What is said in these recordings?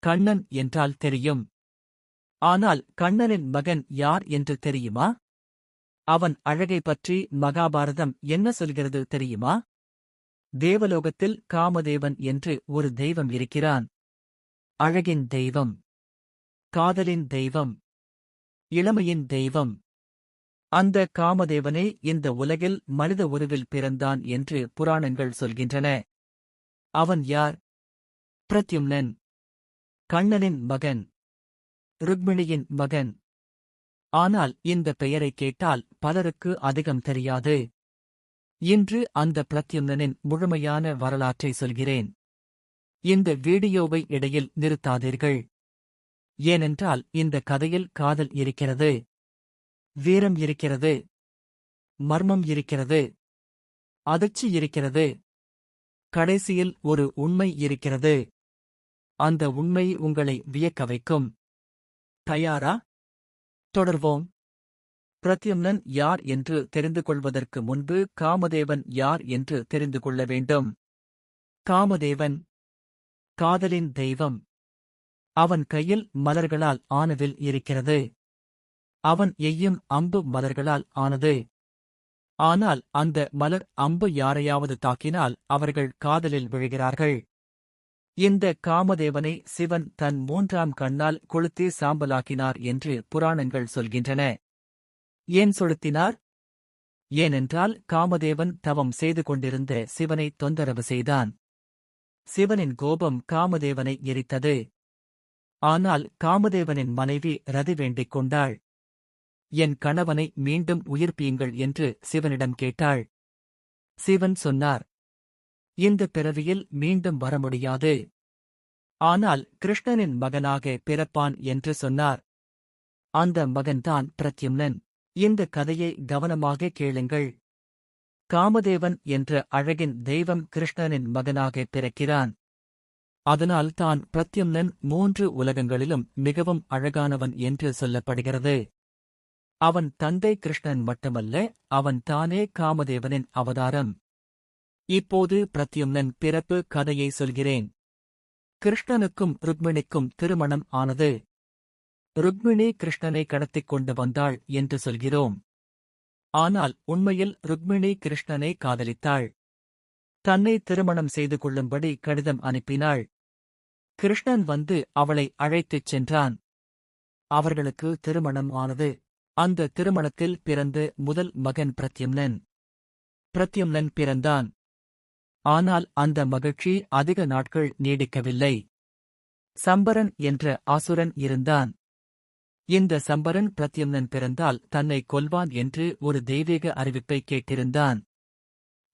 கண்ணன் என்றால் தெரியும். ஆனால் கண்ணனின் மகன் யார் என்று தெரியுமா? அவன் அழகை பற்றி மகாபாரதம் என்ன சொல்கிறது தெரியுமா? தேவலோகத்தில் காமதேவன் என்று ஒரு தெய்வம் இருக்கிறான். அழகின் தெய்வம், காதலின் தெய்வம், இளமையின் தெய்வம். அந்த காமதேவனே இந்த உலகில் மனித உருவில் பிறந்தான் என்று புராணங்கள் சொல்கின்றன. அவன் யார்? பிரத்யும்னன், கண்ணனின் மகன், ருக்மிணியின் மகன். ஆனால் இந்த பெயரைக் கேட்டால் பலருக்கு அதிகம் தெரியாது. இன்று அந்த பிரத்யும்னனின் முழுமையான வரலாற்றை சொல்கிறேன். இந்த வீடியோவை இடையில் நிறுத்தாதீர்கள். ஏனென்றால் இந்த கதையில் காதல் இருக்கிறது, வீரம் இருக்கிறது, மர்மம் இருக்கிறது, அதிர்ச்சி இருக்கிறது. கடைசியில் ஒரு உண்மை இருக்கிறது. அந்த உண்மை உங்களை வியக்க வைக்கும். தயாரா? தொடர்வோம். பிரத்யும்னன் யார் என்று தெரிந்து கொள்வதற்கு முன்பு காமதேவன் யார் என்று தெரிந்து கொள்ள வேண்டும். காமதேவன் காதலின் தெய்வம். அவன் கையில் மலர்களால் ஆன வில் இருக்கிறது. அவன் எய்யும் அம்பு மலர்களால் ஆனது. ஆனால் அந்த மலர் அம்பு யாரையாவது தாக்கினால் அவர்கள் காதலில் விழுகிறார்கள். இந்த காமதேவனை சிவன் தன் 3ஆம் கண்ணால் கொளுத்தி சாம்பலாக்கினார் என்று புராணங்கள் சொல்கின்றன. ஏன் சொலுத்தினார்? ஏனென்றால் காமதேவன் தவம் செய்து கொண்டிருந்த சிவனை தொந்தரவு செய்தான். சிவனின் கோபம் காமதேவனை எரித்தது. ஆனால் காமதேவனின் மனைவி ரதி வேண்டிக் கொண்டாள். என் கணவனை மீண்டும் உயிர்ப்பியுங்கள் என்று சிவனிடம் கேட்டாள். சிவன் சொன்னார், இந்த பிறவியில் மீண்டும் வர முடியாது. ஆனால் கிருஷ்ணனின் மகனாக பிறப்பான் என்று சொன்னார். அந்த மகன்தான் பிரத்யும்னன். இந்த கதையை கவனமாக கேளுங்கள். காமதேவன் என்ற அழகின் தெய்வம் கிருஷ்ணனின் மகனாக பிறக்கிறான். அதனால் தான் பிரத்யும்னன் 3 உலகங்களிலும் மிகவும் அழகானவன் என்று சொல்லப்படுகிறது. அவன் தந்தை கிருஷ்ணன் மட்டுமல்ல, அவன் தானே காமதேவனின் அவதாரம். இப்போது பிரத்யும்னன் பிறப்பு கதையை சொல்கிறேன். கிருஷ்ணனுக்கும் ருக்மிணிக்கும் திருமணம் ஆனது. ருக்மிணி கிருஷ்ணனை கடத்திக் கொண்டு வந்தாள் என்று சொல்கிறோம். ஆனால் உண்மையில் ருக்மிணி கிருஷ்ணனை காதலித்தாள். தன்னை திருமணம் செய்து கொள்ளும்படி கடிதம் அனுப்பினாள். கிருஷ்ணன் வந்து அவளை அழைத்துச் சென்றான். அவர்களுக்கு திருமணம் ஆனது. அந்த திருமணத்தில் பிறந்த முதல் மகன் பிரத்யும்னன். பிரத்யும்னன் பிறந்தான். ஆனால் அந்த மகிழ்ச்சி அதிக நாட்கள் நீடிக்கவில்லை. சம்பரன் என்ற அசுரன் இருந்தான். இந்த சம்பரன் பிரத்யும்னன் பிறந்தால் தன்னை கொல்வான் என்று ஒரு தெய்வீக அறிவிப்பை கேட்டிருந்தான்.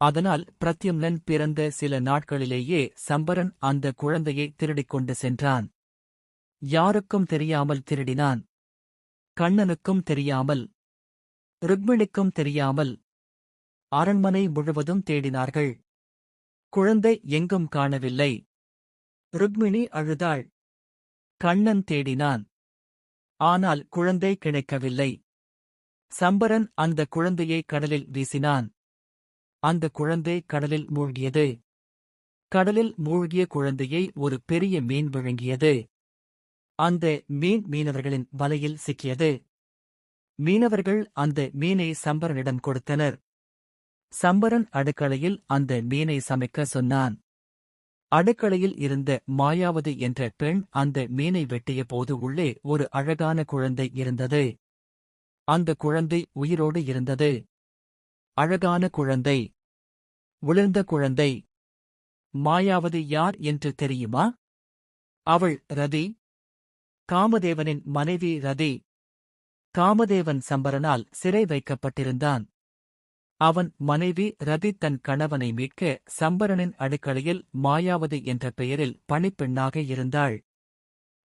அதனால் பிரத்யும்னன் பிறந்த சில நாட்களிலேயே சம்பரன் அந்த குழந்தையை திருடிக் கொண்டு சென்றான். யாருக்கும் தெரியாமல் திருடினான். கண்ணனுக்கும் தெரியாமல், ருக்மிணிக்கும் தெரியாமல். அரண்மனை முழுவதும் தேடினார்கள். குழந்தை எங்கும் காணவில்லை. ருக்மிணி அழுதாள். கண்ணன் தேடினான். ஆனால் குழந்தை கிடைக்கவில்லை. சம்பரன் அந்த குழந்தையை கடலில் வீசினான். அந்த குழந்தை கடலில் மூழ்கியது. கடலில் மூழ்கிய குழந்தையை ஒரு பெரிய மீன் விழுங்கியது. அந்த மீன் மீனவர்களின் வலையில் சிக்கியது. மீனவர்கள் அந்த மீனை சம்பரனிடம் கொடுத்தனர். சம்பரன் அடுக்களையில் அந்த மீனை சமைக்க சொன்னான். அடுக்களையில் இருந்த மாயாவதி என்ற பெண் அந்த மீனை வெட்டிய போது உள்ளே ஒரு அழகான குழந்தை இருந்தது. அந்த குழந்தை உயிரோடு இருந்தது. அழகான குழந்தை, உலர்ந்த குழந்தை. மாயாவதி யார் என்று தெரியுமா? அவள் ரதி, காமதேவனின் மனைவி ரதி. காமதேவன் சம்பரனால் சிறை வைக்கப்பட்டிருந்தான். அவன் மனைவி ரதி தன் கணவனை மீட்க சம்பரனின் அடுக்களையில் மாயாவதி என்ற பெயரில் பணிப்பெண்ணாக இருந்தாள்.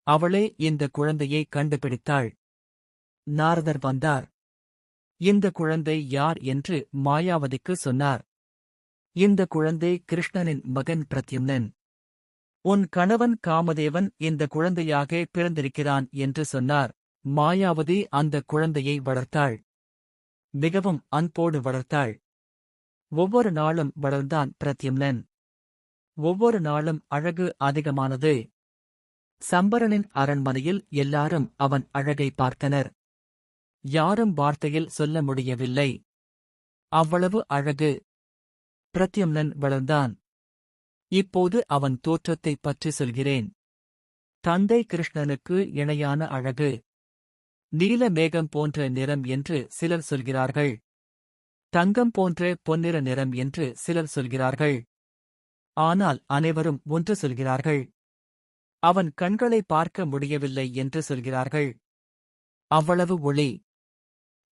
அவளே இந்த குழந்தையை கண்டுபிடித்தாள். நாரதர் வந்தார். இந்த குழந்தை யார் என்று மாயாவதிக்கு சொன்னார். இந்த குழந்தை கிருஷ்ணனின் மகன் பிரத்யும்னன். உன் கணவன் காமதேவன் இந்த குழந்தையாக பிறந்திருக்கிறான் என்று சொன்னார். மாயாவதி அந்த குழந்தையை வளர்த்தாள். மிகவும் அன்போடு வளர்த்தாள். ஒவ்வொரு நாளும் வளர்ந்தான் பிரத்யும்னன். ஒவ்வொரு நாளும் அழகு அதிகமானது. சம்பரனின் அரண்மனையில் எல்லாரும் அவன் அழகை பார்த்தனர். யாரும் வார்த்தையில் சொல்ல முடியவில்லை. அவ்வளவு அழகு. பிரத்யும்னன் வளர்ந்தான். இப்போது அவன் தோற்றத்தைப் பற்றி சொல்கிறேன். தந்தை கிருஷ்ணனுக்கு இணையான அழகு. நீல மேகம் போன்ற நிறம் என்று சிலர் சொல்கிறார்கள். தங்கம் போன்ற பொன்னிற நிறம் என்று சிலர் சொல்கிறார்கள். ஆனால் அனைவரும் ஒன்று சொல்கிறார்கள். அவன் கண்களை பார்க்க முடியவில்லை என்று சொல்கிறார்கள். அவ்வளவு ஒளி.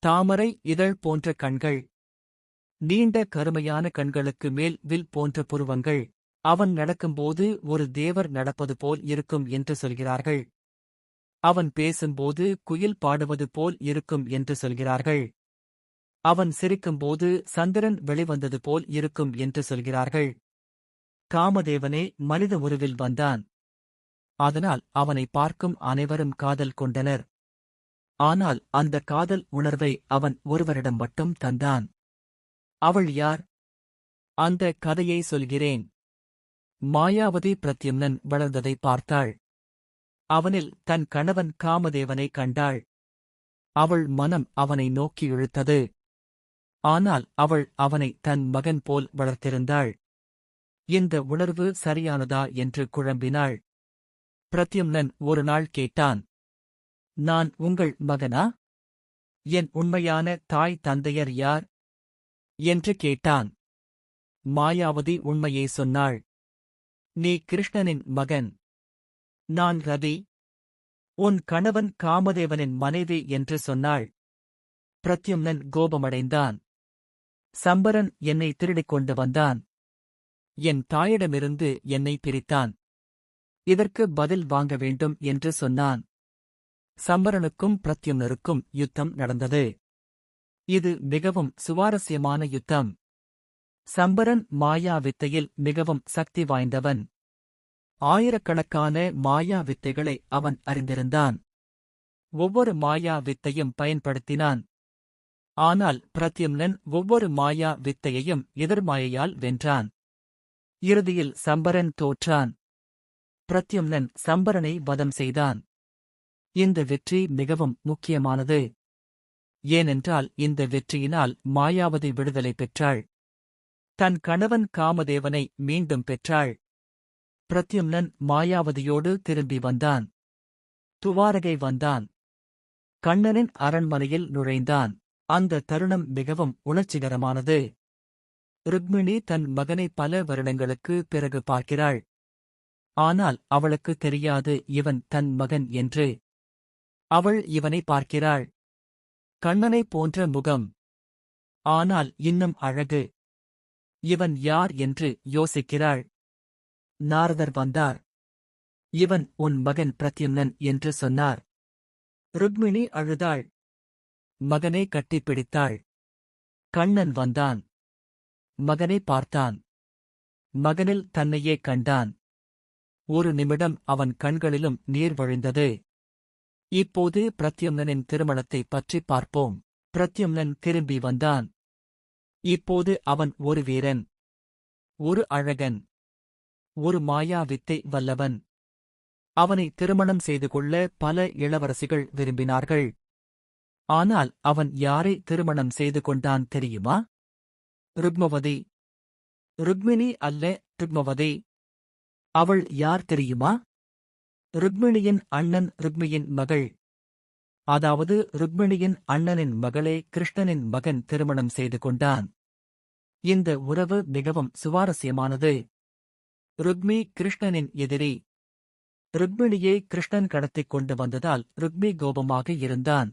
தாமரை இதழ் போன்ற கண்கள். நீண்ட கருமையான கண்களுக்கு மேல் வில் போன்ற புருவங்கள். அவன் நடக்கும்போது ஒரு தேவர் நடப்பது போல் இருக்கும் என்று சொல்கிறார்கள். அவன் பேசும்போது குயில் பாடுவது போல் இருக்கும் என்று சொல்கிறார்கள். அவன் சிரிக்கும்போது சந்திரன் வெளிவந்தது போல் இருக்கும் என்று சொல்கிறார்கள். காமதேவனே மனித உருவில் வந்தான். அதனால் அவனை பார்க்கும் அனைவரும் காதல் கொண்டனர். ஆனால் அந்த காதல் உணர்வை அவன் ஒருவரிடம் மட்டும் தந்தான். அவள் யார்? அந்த கதையை சொல்கிறேன். மாயாவதி பிரத்யும்னன் வளர்ந்ததை பார்த்தாள். அவனில் தன் கணவன் காமதேவனை கண்டாள். அவள் மனம் அவனை நோக்கி இழுத்தது. ஆனால் அவள் அவனை தன் மகன் போல் வளர்த்திருந்தாள். இந்த உணர்வு சரியானதா என்று குழம்பினாள். பிரத்யும்னன் ஒரு நாள் கேட்டான், நான் உங்கள் மகனா? என் உண்மையான தாய் தந்தையர் யார்? என்று கேட்டான். மாயாவதி உண்மையை சொன்னாள். நீ கிருஷ்ணனின் மகன். நான் ரதி. உன் கணவன் காமதேவனின் மனைவி என்று சொன்னாள். பிரத்யும்னன் கோபமடைந்தான். சம்பரன் என்னை திருடிக் கொண்டு வந்தான். என் தாயிடமிருந்து என்னை பிரித்தான். இதற்கு பதில் வாங்க வேண்டும் என்று சொன்னான். சம்பரனுக்கும் பிரத்யும்னருக்கும் யுத்தம் நடந்தது. இது மிகவும் சுவாரஸ்யமான யுத்தம். சம்பரன் மாயா வித்தையில் மிகவும் சக்தி வாய்ந்தவன். ஆயிரக்கணக்கான மாயா வித்தைகளை அவன் அறிந்திருந்தான். ஒவ்வொரு மாயா வித்தையும் பயன்படுத்தினான். ஆனால் பிரத்யும்னன் ஒவ்வொரு மாயா வித்தையையும் எதிர்மாயையால் வென்றான். இறுதியில் சம்பரன் தோற்றான். பிரத்யும்னன் சம்பரனை வதம் செய்தான். இந்த வெற்றி மிகவும் முக்கியமானது. ஏனென்றால் இந்த வெற்றியினால் மாயாவதி விடுதலை பெற்றாள். தன் கணவன் காமதேவனை மீண்டும் பெற்றாள். பிரத்யும்னன் மாயாவதியோடு திரும்பி வந்தான். துவாரகை வந்தான். கண்ணனின் அரண்மனையில் நுழைந்தான். அந்த தருணம் மிகவும் உணர்ச்சிகரமானது. ருக்மிணி தன் மகனை பல வருடங்களுக்கு பிறகு பார்க்கிறாள். ஆனால் அவளுக்கு தெரியாது இவன் தன் மகன் என்று. அவள் இவனை பார்க்கிறாள். கண்ணனைப் போன்ற முகம். ஆனால் இன்னும் அழகு. இவன் யார் என்று யோசிக்கிறாள். நாரதர் வந்தார். இவன் உன் மகன் பிரத்யும்னன் என்று சொன்னார். ருக்மிணி அழுதாள். மகனை கட்டிப்பிடித்தாள். கண்ணன் வந்தான். மகனை பார்த்தான். மகனில் தன்னையே கண்டான். ஒரு நிமிடம் அவன் கண்களிலும் நீர் வழிந்தது. இப்போது பிரத்யும்னனின் திருமணத்தைப் பற்றி பார்ப்போம். பிரத்யும்னன் திரும்பி வந்தான். இப்போது அவன் ஒரு வீரன். ஒரு அழகன். ஒரு மாயா வித்தை வல்லவன். அவனை திருமணம் செய்து கொள்ள பல இளவரசிகள் விரும்பினார்கள். ஆனால் அவன் யாரை திருமணம் செய்து கொண்டான் தெரியுமா? ருக்மவதி. ருக்மிணி அல்ல, ருக்மவதி. அவள் யார் தெரியுமா? ருக்மிணியின் அண்ணன் ருக்மியின் மகள். அதாவது ருக்மிணியின் அண்ணனின் மகளே கிருஷ்ணனின் மகன் திருமணம் செய்து கொண்டான். இந்த உறவு மிகவும் சுவாரஸ்யமானது. ருக்மி கிருஷ்ணனின் எதிரி. ருக்மிணியை கிருஷ்ணன் கடத்திக் கொண்டு வந்ததால் ருக்மி கோபமாக இருந்தான்.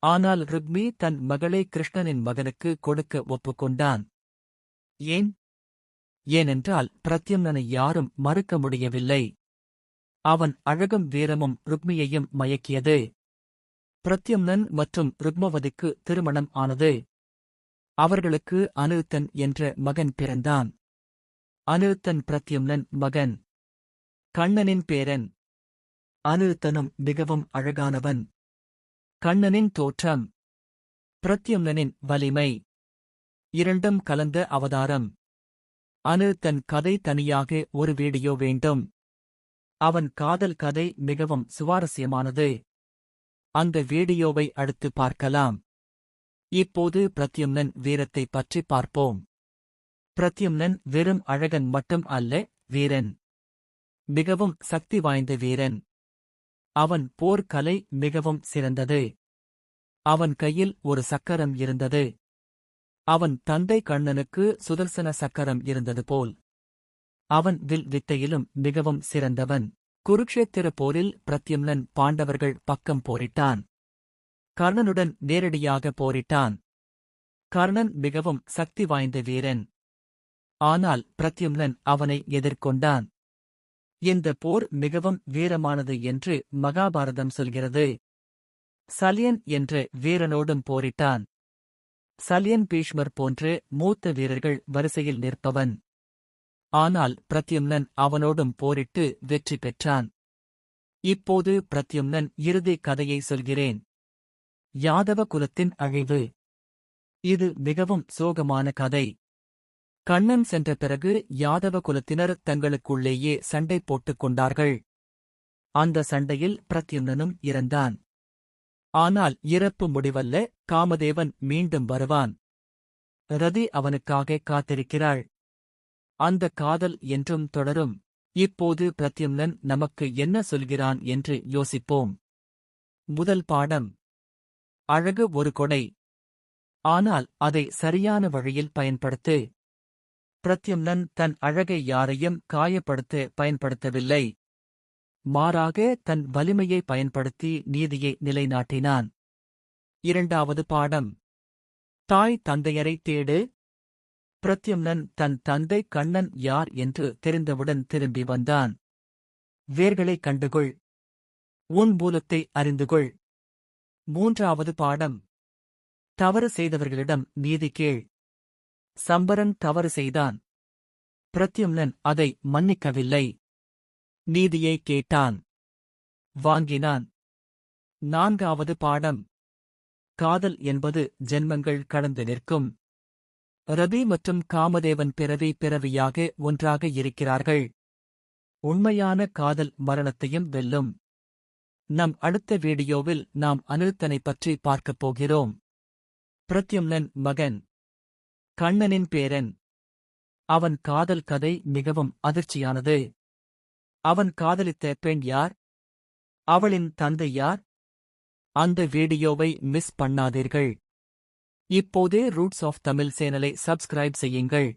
ஆனால் ருக்மி தன் மகளை கிருஷ்ணனின் மகனுக்கு கொடுக்க ஒப்புக்கொண்டான். ஏன்? ஏனென்றால் பிரத்யும்னனை யாரும் மறுக்க முடியவில்லை. அவன் அழகும் வீரமும் ருக்மியையும் மயக்கியது. பிரத்யும்னன் மற்றும் ருக்மவதிக்கு திருமணம் ஆனது. அவர்களுக்கு அனிருத்தன் என்ற மகன் பிறந்தான். அனிருத்தன் பிரத்யும்னன் மகன். கண்ணனின் பேரன். அனிருத்தனும் மிகவும் அழகானவன். கண்ணனின் தோற்றம். பிரத்யும்னனின் வலிமை. இரண்டும் கலந்த அவதாரம். அனிருத்தன் கதை தனியாக ஒரு வீடியோ வேண்டும். அவன் காதல் கதை மிகவும் சுவாரஸ்யமானது. அந்த வீடியோவை அடுத்து பார்க்கலாம். இப்போது பிரத்யும்னன் வீரத்தை பற்றி பார்ப்போம். பிரத்யும்னன் வெறும் அழகன் மட்டும் அல்ல, வீரன். மிகவும் சக்தி வாய்ந்த வீரன். அவன் போர்க்கலை மிகவும் சிறந்தது. அவன் கையில் ஒரு சக்கரம் இருந்தது. அவன் தந்தை கண்ணனுக்கு சுதர்சன சக்கரம் இருந்தது போல். அவன் வில் வித்தையிலும் மிகவும் சிறந்தவன். குருக்ஷேத்திர போரில் பிரத்யும்னன் பாண்டவர்கள் பக்கம் போரிட்டான். கர்ணனுடன் நேரடியாக போரிட்டான். கர்ணன் மிகவும் சக்தி வாய்ந்த வீரன். ஆனால் பிரத்யும்னன் அவனை எதிர்கொண்டான். இந்த போர் மிகவும் வீரமானது என்று மகாபாரதம் சொல்கிறது. சல்யன் என்ற வீரனோடும் போரிட்டான். சல்யன் பீஷ்மர் போன்று மூத்த வீரர்கள் வரிசையில் நிற்பவன். ஆனால் பிரத்யும்னன் அவனோடும் போரிட்டு வெற்றி பெற்றான். இப்போது பிரத்யும்னன் இறுதி கதையை சொல்கிறேன். யாதவ குலத்தின் அழிவு. இது மிகவும் சோகமான கதை. கண்ணன் சென்ற பிறகு யாதவ குலத்தினர் தங்களுக்குள்ளேயே சண்டை போட்டுக் கொண்டார்கள். அந்த சண்டையில் பிரத்யும்னனும் இறந்தான். ஆனால் இறப்பு முடிவல்ல, காமதேவன் மீண்டும் வருவான். ரதி அவனுக்காக காத்திருக்கிறாள். அந்த காதல் என்றும் தொடரும். இப்போது பிரத்யும்னன் நமக்கு என்ன சொல்கிறான் என்று யோசிப்போம். முதல் பாடம். அழகு ஒரு கொடை. ஆனால் அதை சரியான வழியில் பயன்படுத்து. பிரத்யும்னன் தன் அழகை யாரையும் காயப்படுத்த பயன்படுத்தவில்லை. மாறாக தன் வலிமையை பயன்படுத்தி நீதியை நிலைநாட்டினான். இரண்டாவது பாடம். தாய் தந்தையரை தேடு. பிரத்யும்னன் தன் தந்தை கண்ணன் யார் என்று தெரிந்தவுடன் திரும்பி வந்தான். வேர்களைக் கண்டுகொள். உன் மூலத்தை அறிந்துகொள். மூன்றாவது பாடம். தவறு செய்தவர்களிடம் நீதி கேள். சம்பரன் தவறு செய்தான். பிரத்யும்னன் அதை மன்னிக்கவில்லை. நீதியை கேட்டான். வாங்கினான். நான்காவது பாடம். காதல் என்பது ஜென்மங்கள் கடந்து நிற்கும். ரதி மற்றும் காமதேவன் பிறவியாக ஒன்றாக இருக்கிறார்கள். உண்மையான காதல் மரணத்தையும் வெல்லும். நம் அடுத்த வீடியோவில் நாம் அனிருத்தனை பற்றி பார்க்கப் போகிறோம். பிரத்யும்னன் மகன். கண்ணனின் பேரன். அவன் காதல் கதை மிகவும் அதிர்ச்சியானது. அவன் காதலித்த பெண் யார்? அவளின் தந்தை யார்? அந்த வீடியோவை மிஸ் பண்ணாதீர்கள். இப்போதே ரூட்ஸ் ஆஃப் தமிழ் சேனலை சப்ஸ்கிரைப் செய்யுங்கள்.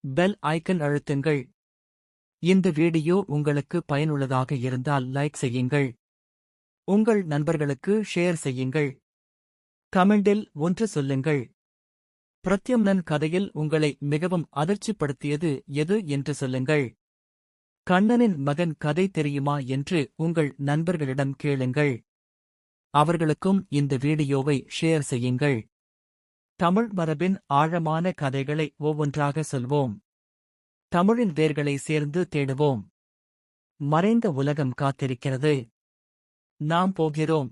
பெல் ஐக்கன் அழுத்துங்கள். இந்த வீடியோ உங்களுக்கு பயனுள்ளதாக இருந்தால் லைக் செய்யுங்கள். உங்கள் நண்பர்களுக்கு ஷேர் செய்யுங்கள். கமெண்டில் ஒன்று சொல்லுங்கள். பிரத்யும்னன் கதையில் உங்களை மிகவும் அதிர்ச்சிப்படுத்தியது எது என்று சொல்லுங்கள். கண்ணனின் மகன் கதை தெரியுமா என்று உங்கள் நண்பர்களிடம் கேளுங்கள். அவர்களுக்கும் இந்த வீடியோவை ஷேர் செய்யுங்கள். தமிழ் மரபின் ஆழமான கதைகளை ஒவ்வொன்றாக சொல்வோம். தமிழின் வேர்களை சேர்ந்து தேடுவோம். மறைந்த உலகம் காத்திருக்கிறது. நாம் போகிறோம்.